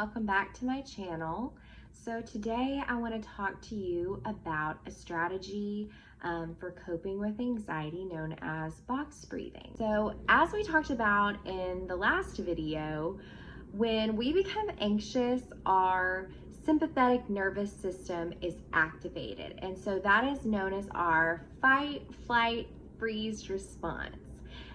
welcome back to my channel. So today I want to talk to you about a strategy for coping with anxiety known as box breathing. So as we talked about in the last video, when we become anxious, our sympathetic nervous system is activated. And so that is known as our fight, flight, freeze response.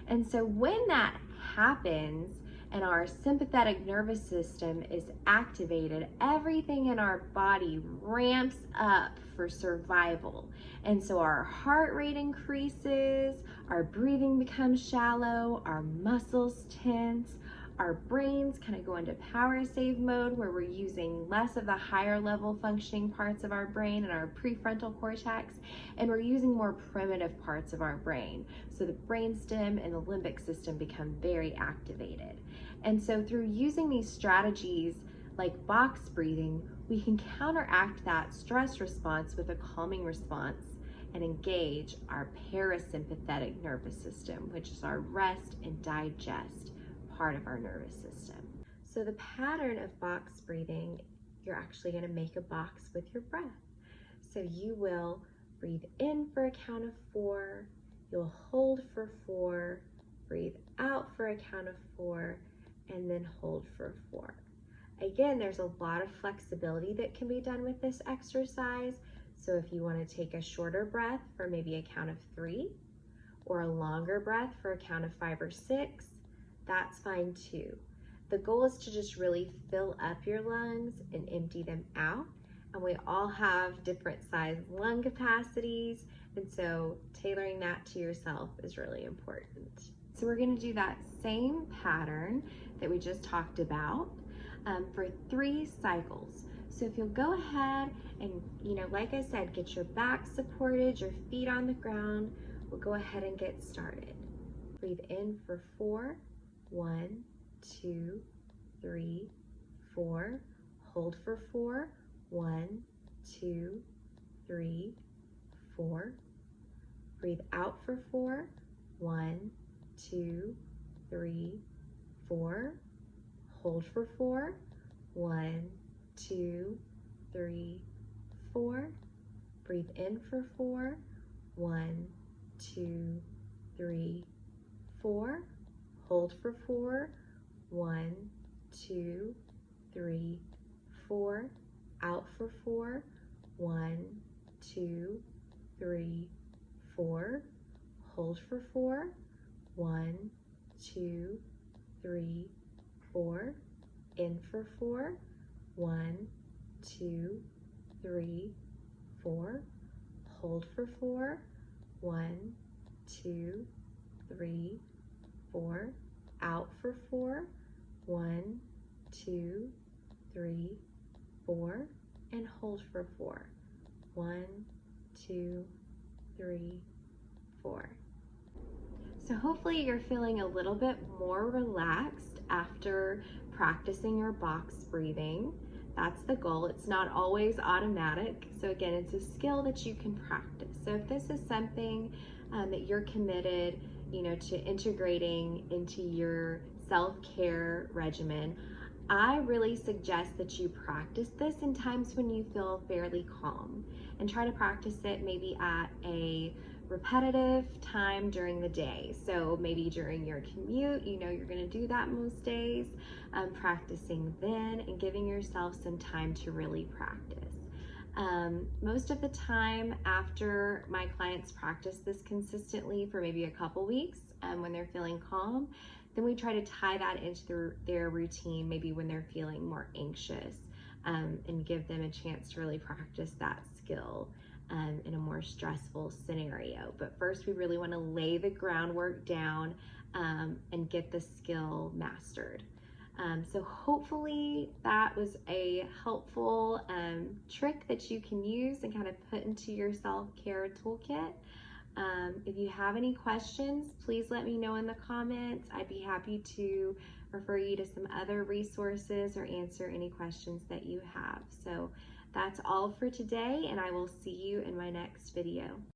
And so when that happens, and our sympathetic nervous system is activated, everything in our body ramps up for survival. And so our heart rate increases, our breathing becomes shallow, our muscles tense, our brains kind of go into power save mode where we're using less of the higher level functioning parts of our brain and our prefrontal cortex, and we're using more primitive parts of our brain. So the brainstem and the limbic system become very activated. And so through using these strategies like box breathing, we can counteract that stress response with a calming response and engage our parasympathetic nervous system, which is our rest and digest part of our nervous system. So the pattern of box breathing, you're actually going to make a box with your breath. So you will breathe in for a count of 4, you'll hold for 4, breathe out for a count of 4, and then hold for 4. Again, there's a lot of flexibility that can be done with this exercise. So if you want to take a shorter breath for maybe a count of 3, or a longer breath for a count of 5 or 6, that's fine too. The goal is to just really fill up your lungs and empty them out. And we all have different size lung capacities. And so tailoring that to yourself is really important. So we're going to do that same pattern that we just talked about for 3 cycles. So if you'll go ahead and, like I said, get your back supported, your feet on the ground, we'll go ahead and get started. Breathe in for 4. 1, 2, 3, 4. Hold for 4. 1, 2, 3, 4. Breathe out for 4. 1, 2, 3, 4. Hold for 4. 1, 2, 3, 4. Breathe in for 4. 1, 2, 3, 4. Hold for 4. 1, 2, 3, 4. Out for 4. 1, 2, 3, 4. Hold for 4. 1, 2, 3, 4. In for 4. 1, 2, 3, 4. Hold for 4. 1, 2, 3, 4. Out for 4. 1, 2, 3, 4. And hold for 4. 1, 2, 3, 4. So hopefully you're feeling a little bit more relaxed after practicing your box breathing. That's the goal. It's not always automatic. So again, it's a skill that you can practice. So if this is something that you're committed, to integrating into your self-care regimen, I really suggest that you practice this in times when you feel fairly calm, and try to practice it maybe at a repetitive time during the day. So maybe during your commute, you're going to do that most days, practicing then and giving yourself some time to really practice. Most of the time after my clients practice this consistently for maybe a couple weeks, when they're feeling calm, then we try to tie that into their routine, maybe when they're feeling more anxious, and give them a chance to really practice that skill in a more stressful scenario. But first, we really want to lay the groundwork down and get the skill mastered. So hopefully that was a helpful trick that you can use and kind of put into your self-care toolkit. If you have any questions, please let me know in the comments. I'd be happy to refer you to some other resources or answer any questions that you have. So that's all for today, and I will see you in my next video.